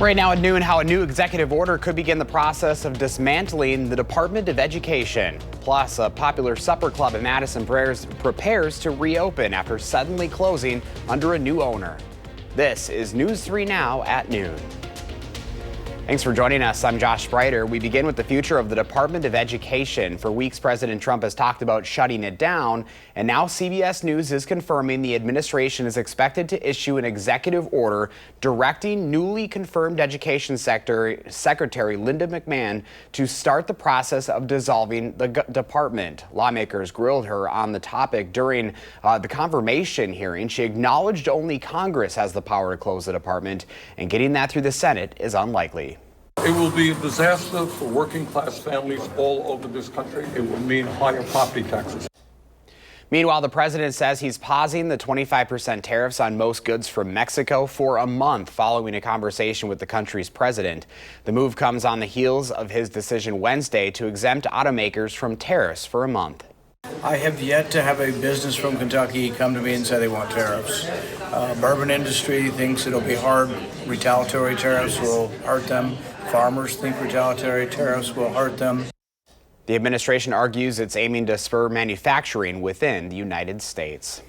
Right now at noon, how a new executive order could begin the process of dismantling the Department of Education. Plus, a popular supper club in Madison prepares to reopen after suddenly closing under a new owner. This is News 3 Now at noon. Thanks for joining us. I'm Josh Spreiter. We begin with the future of the Department of Education. For weeks, President Trump has talked about shutting it down, and now CBS News is confirming the administration is expected to issue an executive order directing newly confirmed Education Secretary Linda McMahon to start the process of dissolving the department. Lawmakers grilled her on the topic during the confirmation hearing. She acknowledged only Congress has the power to close the department, and getting that through the Senate is unlikely. It will be a disaster for working class families all over this country. It will mean higher property taxes. Meanwhile, the president says he's pausing the 25% tariffs on most goods from Mexico for a month following a conversation with the country's president. The move comes on the heels of his decision Wednesday to exempt automakers from tariffs for a month. I have yet to have a business from Kentucky come to me and say they want tariffs. Bourbon industry thinks it'll be hard. Retaliatory tariffs will hurt them. Farmers think retaliatory tariffs will hurt them. The administration argues it's aiming to spur manufacturing within the United States.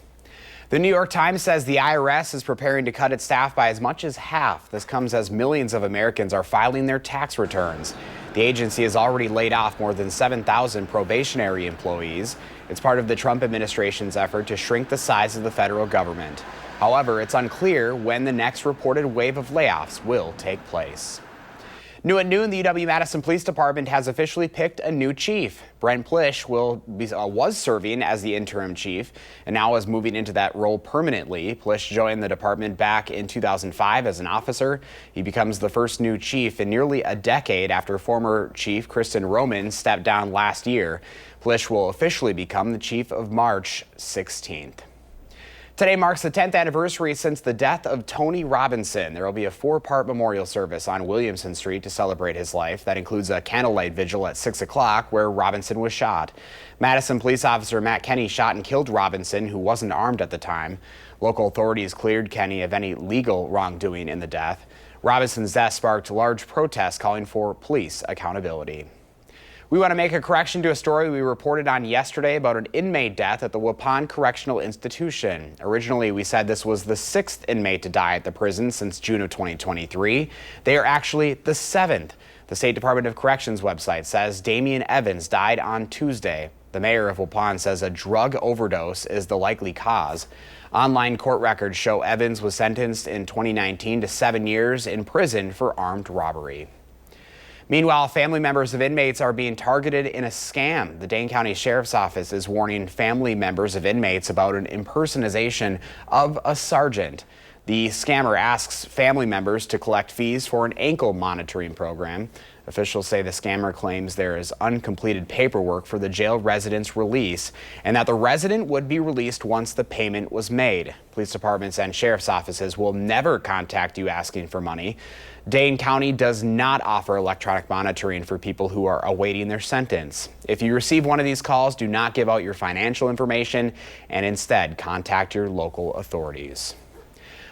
The New York Times says the IRS is preparing to cut its staff by as much as half. This comes as millions of Americans are filing their tax returns. The agency has already laid off more than 7,000 probationary employees. It's part of the Trump administration's effort to shrink the size of the federal government. However, it's unclear when the next reported wave of layoffs will take place. New at noon, the UW-Madison Police Department has officially picked a new chief. Brent Plish was serving as the interim chief and now is moving into that role permanently. Plish joined the department back in 2005 as an officer. He becomes the first new chief in nearly a decade after former chief Kristen Roman stepped down last year. Plish will officially become the chief of March 16th. Today marks the 10th anniversary since the death of Tony Robinson. There will be a 4-part memorial service on Williamson Street to celebrate his life. That includes a candlelight vigil at 6 o'clock where Robinson was shot. Madison police officer Matt Kenny shot and killed Robinson, who wasn't armed at the time. Local authorities cleared Kenny of any legal wrongdoing in the death. Robinson's death sparked large protests calling for police accountability. We want to make a correction to a story we reported on yesterday about an inmate death at the Waupun Correctional Institution. Originally, we said this was the 6th inmate to die at the prison since June of 2023. They are actually the 7th. The State Department of Corrections website says Damian Evans died on Tuesday. The mayor of Waupun says a drug overdose is the likely cause. Online court records show Evans was sentenced in 2019 to 7 years in prison for armed robbery. Meanwhile, family members of inmates are being targeted in a scam. The Dane County Sheriff's Office is warning family members of inmates about an impersonation of a sergeant. The scammer asks family members to collect fees for an ankle monitoring program. Officials say the scammer claims there is uncompleted paperwork for the jail resident's release and that the resident would be released once the payment was made. Police departments and sheriff's offices will never contact you asking for money. Dane County does not offer electronic monitoring for people who are awaiting their sentence. If you receive one of these calls, do not give out your financial information and instead contact your local authorities.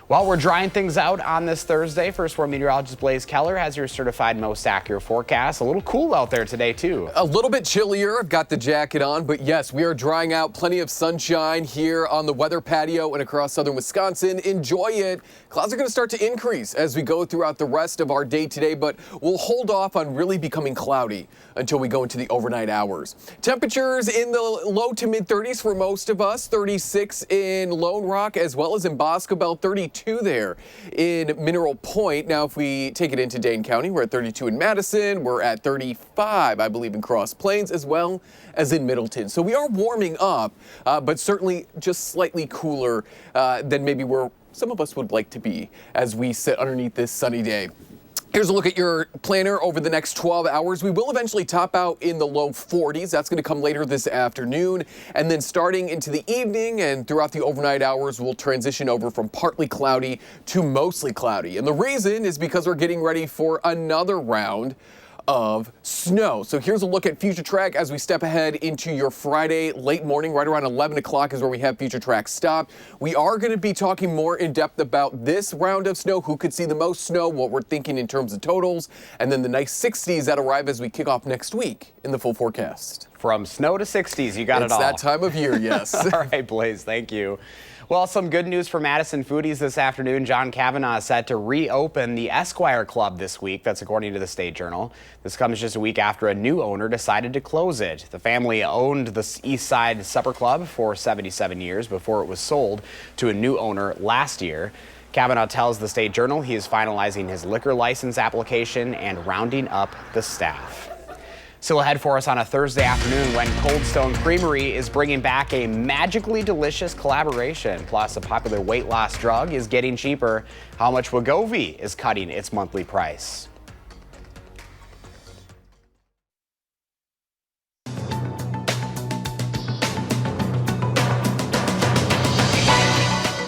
Well, we're drying things out on this Thursday. First Warn meteorologist Blaze Keller has your certified most accurate forecast. A little cool out there today, too. A little bit chillier. I've got the jacket on, but yes, we are drying out. Plenty of sunshine here on the weather patio and across southern Wisconsin. Enjoy it. Clouds are going to start to increase as we go throughout the rest of our day today, but we'll hold off on really becoming cloudy until we go into the overnight hours. Temperatures in the low to mid 30s for most of us. 36 in Lone Rock as well as in Boscobel. 32 there in Mineral Point. Now, if we take it into Dane County, we're at 32 in Madison. We're at 35, I believe, in Cross Plains as well as in Middleton. So we are warming up, but certainly just slightly cooler than maybe where some of us would like to be as we sit underneath this sunny day. Here's a look at your planner over the next 12 hours. We will eventually top out in the low 40s. That's going to come later this afternoon. And then starting into the evening and throughout the overnight hours, we'll transition over from partly cloudy to mostly cloudy. And the reason is because we're getting ready for another round of snow. So here's a look at Future Track as we step ahead into your Friday late morning. Right around 11 o'clock is where we have Future Track stopped. We are going to be talking more in depth about this round of snow, who could see the most snow, what we're thinking in terms of totals, and then the nice 60s that arrive as we kick off next week in the full forecast. From snow to 60s, you got it all. It's that time of year, yes. All right, Blaze, thank you. Well, some good news for Madison foodies this afternoon. John Kavanaugh is set to reopen the Esquire Club this week. That's according to the State Journal. This comes just a week after a new owner decided to close it. The family owned the East Side Supper Club for 77 years before it was sold to a new owner last year. Kavanaugh tells the State Journal he is finalizing his liquor license application and rounding up the staff. Still ahead for us on a Thursday afternoon when Cold Stone Creamery is bringing back a magically delicious collaboration. Plus, a popular weight loss drug is getting cheaper. How much Wegovy is cutting its monthly price.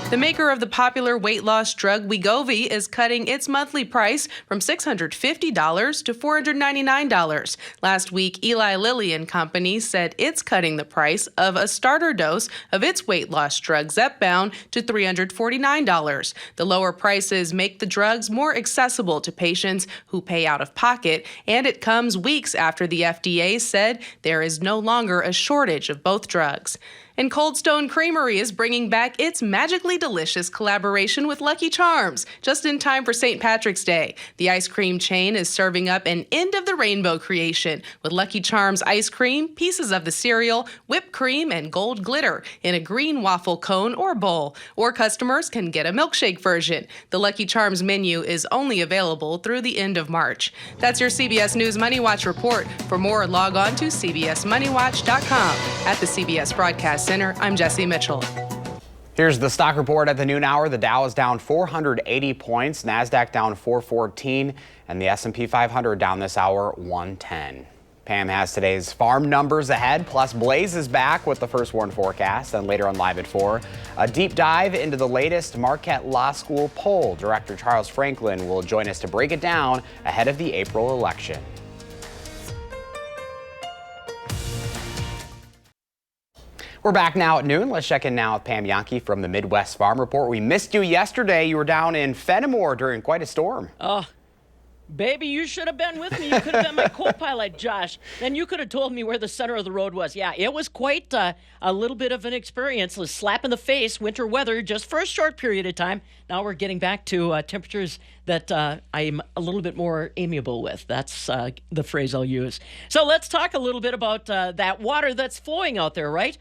The maker of the popular weight loss drug Wegovy is cutting its monthly price from $650 to $499. Last week, Eli Lilly and Company said it's cutting the price of a starter dose of its weight loss drug Zepbound to $349. The lower prices make the drugs more accessible to patients who pay out of pocket, and it comes weeks after the FDA said there is no longer a shortage of both drugs. And Cold Stone Creamery is bringing back its magically delicious collaboration with Lucky Charms, just in time for St. Patrick's Day. The ice cream chain is serving up an end-of-the-rainbow creation with Lucky Charms ice cream, pieces of the cereal, whipped cream, and gold glitter in a green waffle cone or bowl. Or customers can get a milkshake version. The Lucky Charms menu is only available through the end of March. That's your CBS News Money Watch report. For more, log on to cbsmoneywatch.com. At the CBS Broadcast Center, I'm Jesse Mitchell. Here's the stock report at the noon hour. The Dow is down 480 points, NASDAQ down 414, and the S&P 500 down this hour 110. Pam has today's farm numbers ahead, plus Blaze is back with the first warn forecast, and later on Live at 4, a deep dive into the latest Marquette Law School poll. Director Charles Franklin will join us to break it down ahead of the April election. We're back now at noon. Let's check in now with Pam Yankee from the Midwest Farm Report. We missed you yesterday. You were down in Fenimore during quite a storm. Oh, baby, you should have been with me. You could have been my co-pilot, Josh. Then you could have told me where the center of the road was. Yeah, it was quite a little bit of an experience. A slap in the face, winter weather, just for a short period of time. Now we're getting back to temperatures that I'm a little bit more amiable with. That's the phrase I'll use. So let's talk a little bit about that water that's flowing out there, right?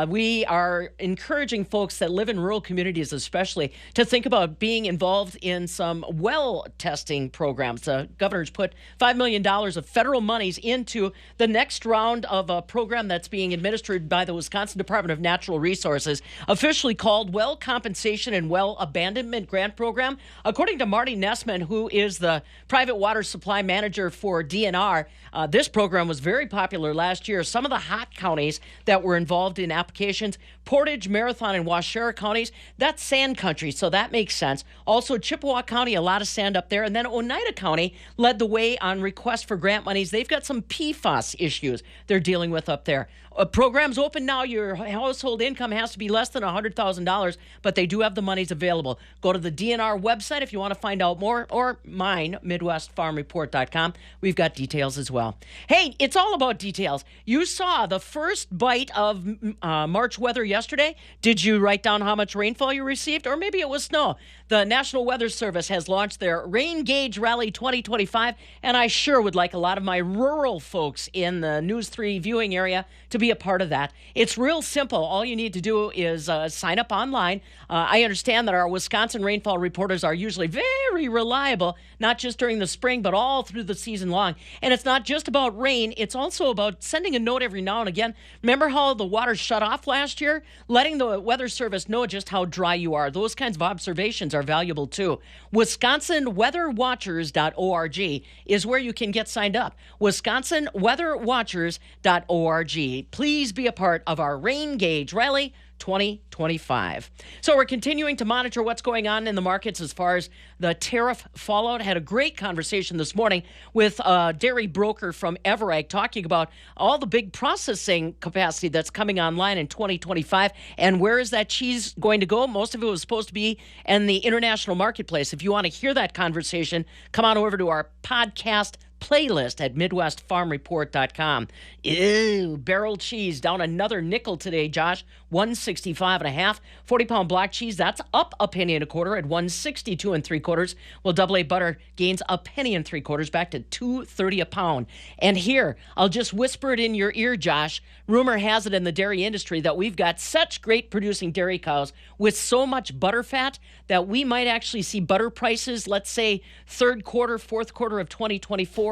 We are encouraging folks that live in rural communities especially to think about being involved in some well testing programs. The governor's put $5 million of federal monies into the next round of a program that's being administered by the Wisconsin Department of Natural Resources, officially called Well Compensation and Well Abandonment Grant Program. According to Marty Nessman, who is the private water supply manager for DNR, this program was very popular last year. Some of the hot counties that were involved in applications, Portage, Marathon, and Waushara counties, that's sand country, so that makes sense. Also, Chippewa County, a lot of sand up there. And then Oneida County led the way on requests for grant monies. They've got some PFAS issues they're dealing with up there. Program's open now. Your household income has to be less than $100,000, but they do have the monies available. Go to the DNR website if you want to find out more, or mine, MidwestFarmReport.com. We've got details as well. Hey, it's all about details. You saw the first bite of March weather yesterday. Did you write down how much rainfall you received? Or maybe it was snow. The National Weather Service has launched their Rain Gauge Rally 2025, and I sure would like a lot of my rural folks in the News 3 viewing area to be a part of that. It's real simple. All you need to do is sign up online. I understand that our Wisconsin rainfall reporters are usually very reliable, not just during the spring, but all through the season long. And it's not just about rain. It's also about sending a note every now and again. Remember how the water shut off last year? Letting the Weather Service know just how dry you are. Those kinds of observations are valuable too. WisconsinWeatherWatchers.org is where you can get signed up. WisconsinWeatherWatchers.org. Please be a part of our Rain Gauge Rally 2025. So we're continuing to monitor what's going on in the markets as far as the tariff fallout. Had a great conversation this morning with a dairy broker from Everegg talking about all the big processing capacity that's coming online in 2025 and where is that cheese going to go. Most of it was supposed to be in the international marketplace. If you want to hear that conversation, come on over to our podcast playlist at MidwestFarmReport.com. Ew, barrel cheese down another nickel today, Josh. 165 and a half. 40-pound block cheese, that's up a penny and a quarter at 162 and 3/4. Well, double A butter gains a penny and 3/4 back to $2.30 a pound. And here, I'll just whisper it in your ear, Josh. Rumor has it in the dairy industry that we've got such great producing dairy cows with so much butter fat that we might actually see butter prices, let's say third quarter, fourth quarter of 2025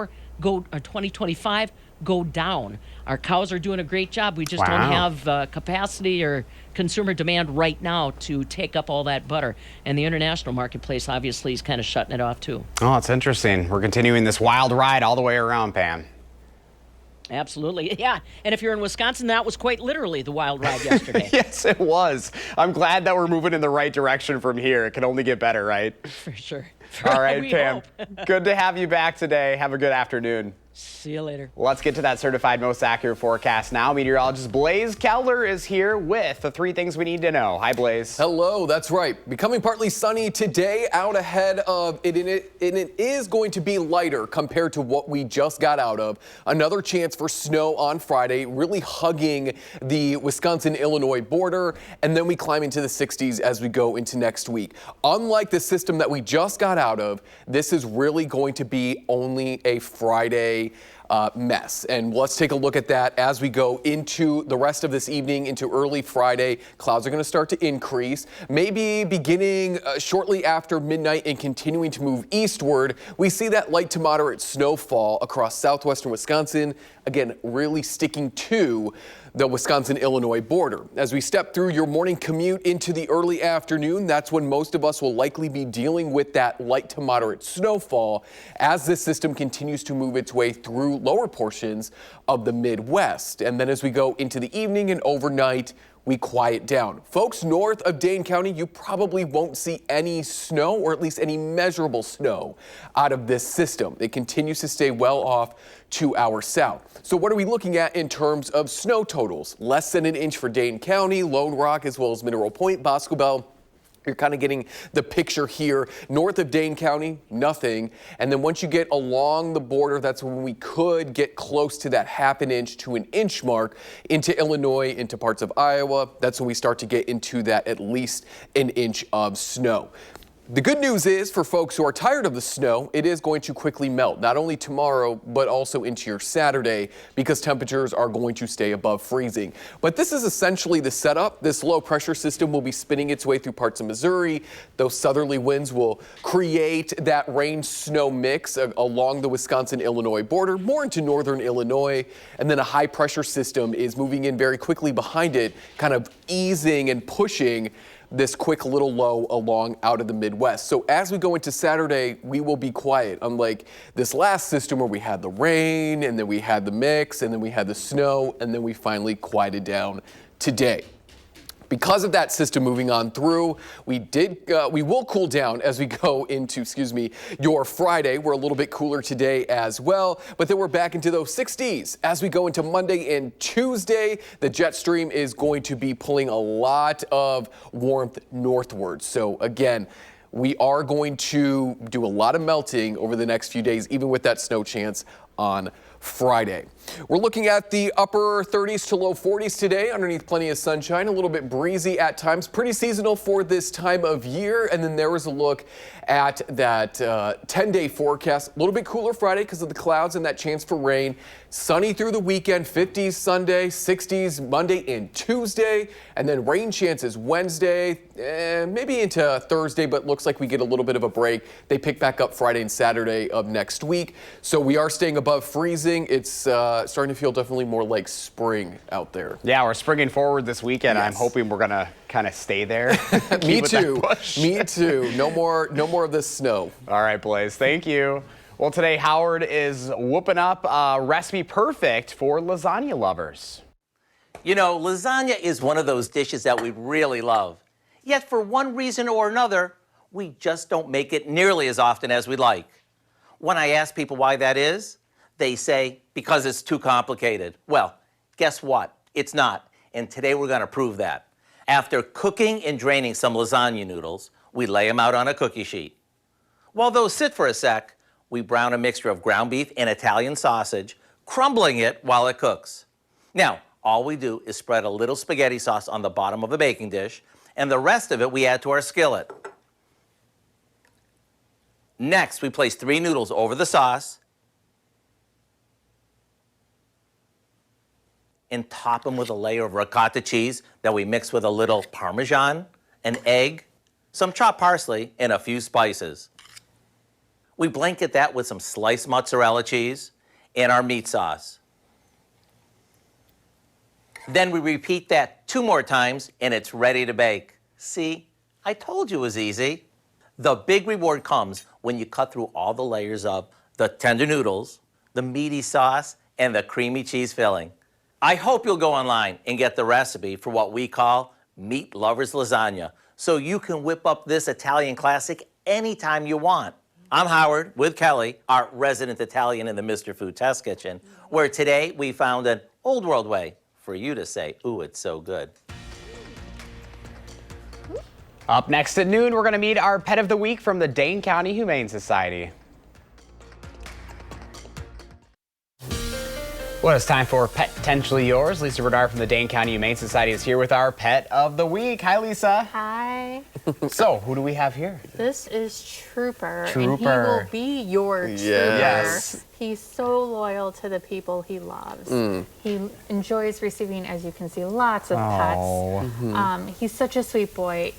go down. Our cows are doing a great job. We just don't have capacity or consumer demand right now to take up all that butter. And the international marketplace obviously is kind of shutting it off too. Oh, it's interesting. We're continuing this wild ride all the way around, Pam. Absolutely. Yeah. And if you're in Wisconsin, that was quite literally the wild ride yesterday. Yes, it was. I'm glad that we're moving in the right direction from here. It can only get better, right? For sure. All right, We Pam. hope. Good to have you back today. Have a good afternoon. See you later. Let's get to that certified most accurate forecast now. Meteorologist Blaze Keller is here with the 3 things we need to know. Hi, Blaze. Hello, that's right. Becoming partly sunny today out ahead of it, and it is going to be lighter compared to what we just got out of. Another chance for snow on Friday, really hugging the Wisconsin-Illinois border, and then we climb into the 60s as we go into next week. Unlike the system that we just got out of, this is really going to be only a Friday mess. And let's take a look at that as we go into the rest of this evening, into early Friday. Clouds are going to start to increase, maybe beginning shortly after midnight and continuing to move eastward. We see that light to moderate snowfall across southwestern Wisconsin, again, really sticking to the Wisconsin-Illinois border. As we step through your morning commute into the early afternoon, that's when most of us will likely be dealing with that light to moderate snowfall as this system continues to move its way through lower portions of the Midwest. And then as we go into the evening and overnight, we quiet down. Folks north of Dane County, you probably won't see any snow, or at least any measurable snow out of this system. It continues to stay well off to our south. So what are we looking at in terms of snow totals? Less than an inch for Dane County, Lone Rock, as well as Mineral Point, Boscobel. You're kind of getting the picture here. North of Dane County, nothing. And then once you get along the border, that's when we could get close to that half an inch to an inch mark into Illinois, into parts of Iowa. That's when we start to get into that at least an inch of snow. The good news is for folks who are tired of the snow, it is going to quickly melt, not only tomorrow, but also into your Saturday, because temperatures are going to stay above freezing. But this is essentially the setup. This low pressure system will be spinning its way through parts of Missouri. Those southerly winds will create that rain-snow mix along the Wisconsin-Illinois border, more into northern Illinois. And then a high pressure system is moving in very quickly behind it, kind of easing and pushing this quick little low along out of the Midwest. So as we go into Saturday, we will be quiet, unlike this last system where we had the rain, and then we had the mix, and then we had the snow, and then we finally quieted down today. Because of that system moving on through, we will cool down as we go into, your Friday. We're a little bit cooler today as well, but then we're back into those 60s. As we go into Monday and Tuesday, the jet stream is going to be pulling a lot of warmth northward. So again, we are going to do a lot of melting over the next few days, even with that snow chance on Friday. We're looking at the upper 30s to low 40s today, underneath plenty of sunshine, a little bit breezy at times, pretty seasonal for this time of year. And then there was a look at that 10-day forecast, a little bit cooler Friday because of the clouds and that chance for rain. Sunny through the weekend, 50s Sunday, 60s Monday and Tuesday, and then rain chances Wednesday, maybe into Thursday, but looks like we get a little bit of a break. They pick back up Friday and Saturday of next week. So we are staying above freezing. It's starting to feel definitely more like spring out there. Yeah, we're springing forward this weekend. Yes. I'm hoping we're going to kind of stay there. Me too. Me too. No more of this snow. All right, Blaze. Thank you. Well, today Howard is whooping up a recipe perfect for lasagna lovers. You know, lasagna is one of those dishes that we really love. Yet for one reason or another, we just don't make it nearly as often as we'd like. When I ask people why that is, they say, because it's too complicated. Well, guess what? It's not. And today we're going to prove that. After cooking and draining some lasagna noodles, we lay them out on a cookie sheet. While those sit for a sec, we brown a mixture of ground beef and Italian sausage, crumbling it while it cooks. Now, all we do is spread a little spaghetti sauce on the bottom of a baking dish, and the rest of it we add to our skillet. Next, we place 3 noodles over the sauce and top them with a layer of ricotta cheese that we mix with a little Parmesan, an egg, some chopped parsley, and a few spices. We blanket that with some sliced mozzarella cheese and our meat sauce. Then we repeat that 2 more times and it's ready to bake. See, I told you it was easy. The big reward comes when you cut through all the layers of the tender noodles, the meaty sauce, and the creamy cheese filling. I hope you'll go online and get the recipe for what we call Meat Lovers Lasagna, so you can whip up this Italian classic anytime you want. I'm Howard with Kelly, our resident Italian in the Mr. Food Test Kitchen, where today we found an old world way for you to say, ooh, it's so good. Up next at noon, we're going to meet our pet of the week from the Dane County Humane Society. Well, it's time for Potentially Yours. Lisa Bernard from the Dane County Humane Society is here with our pet of the week. Hi, Lisa. Hi. So, who do we have here? This is Trooper. And he Trooper. will be your Trooper. Yes. He's so loyal to the people he loves. He enjoys receiving, as you can see, lots of pets. He's such a sweet boy.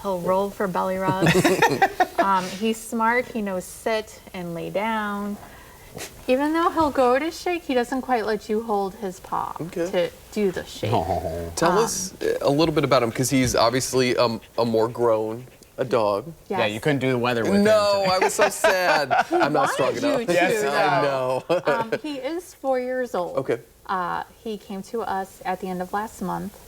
He'll roll for belly rubs. He's smart. He knows sit and lay down. Even though he'll go to shake, he doesn't quite let you hold his paw to do the shake. Tell us a little bit about him, because he's obviously a more grown dog. Yes. Yeah, you couldn't do the weather with him. No, I was so sad. I'm not strong enough. You to, Yes, I know. He is 4 years old. Okay. He came to us at the end of last month.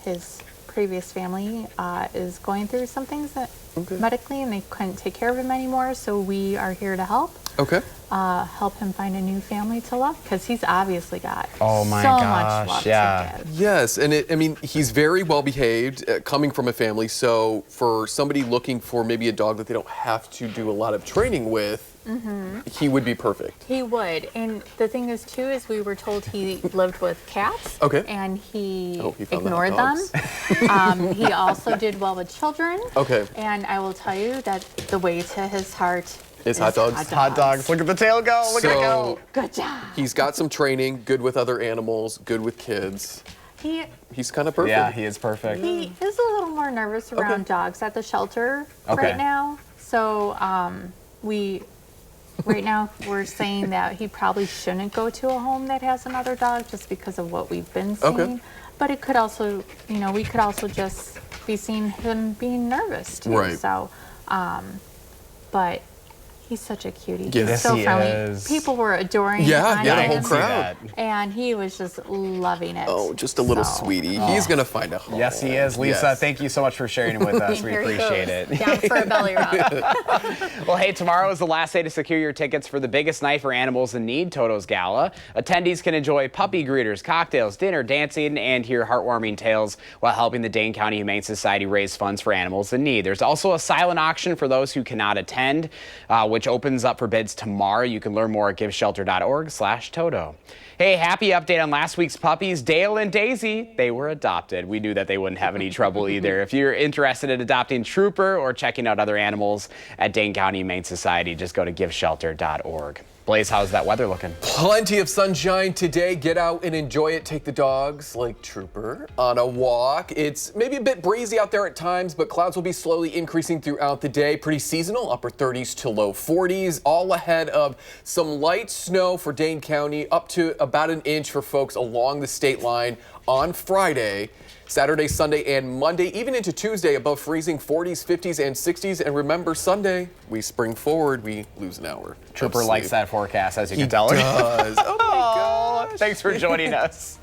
His previous family is going through some things that medically, and they couldn't take care of him anymore, so we are here to help. Okay. Help him find a new family to love, because he's obviously got Oh my so gosh, much love yeah. to give. Yes, and I mean, he's very well behaved, coming from a family. So for somebody looking for maybe a dog that they don't have to do a lot of training with, he would be perfect. He would, and the thing is too is we were told he lived with cats. Okay. And he he found ignored that them. He also did well with children. Okay. And I will tell you that the way to his heart Is hot dogs. Hot dogs. Look at the tail go. Look at it go. Good job. He's got some training, good with other animals, good with kids. He's kind of perfect. Yeah, he is perfect. He is a little more nervous around dogs at the shelter right now. So right now we're saying that he probably shouldn't go to a home that has another dog, just because of what we've been seeing. Okay. But it could also, we could also just be seeing him being nervous too. Right. So, but he's such a cutie. Yes, He's so he friendly. is. People were adoring Yeah, him. yeah, the I whole can see crowd. that. And he was just loving it. Oh, just a little So- sweetie. He's going to find a home. Yes, he is. Lisa, Yes. thank you so much for sharing it with us. We Here he appreciate goes, it. Down for a belly rub. Well, hey, tomorrow is the last day to secure your tickets for the biggest night for animals in need, Toto's Gala. Attendees can enjoy puppy greeters, cocktails, dinner, dancing, and hear heartwarming tales while helping the Dane County Humane Society raise funds for animals in need. There's also a silent auction for those who cannot attend, which opens up for bids tomorrow. You can learn more at giveshelter.org/Toto. Hey, happy update on last week's puppies. Dale and Daisy, they were adopted. We knew that they wouldn't have any trouble either. If you're interested in adopting Trooper or checking out other animals at Dane County Humane Society, just go to giveshelter.org. Blaze, how's that weather looking? Plenty of sunshine today. Get out and enjoy it. Take the dogs, like Trooper, on a walk. It's maybe a bit breezy out there at times, but clouds will be slowly increasing throughout the day. Pretty seasonal, upper 30s to low 40s, all ahead of some light snow for Dane County, up to about an inch for folks along the state line on Friday. Saturday, Sunday, and Monday, even into Tuesday, above freezing 40s, 50s, and 60s. And remember, Sunday, we spring forward, we lose an hour. Trooper of likes sleep. that forecast, as you He can tell. does. Oh my gosh. Thanks for joining us.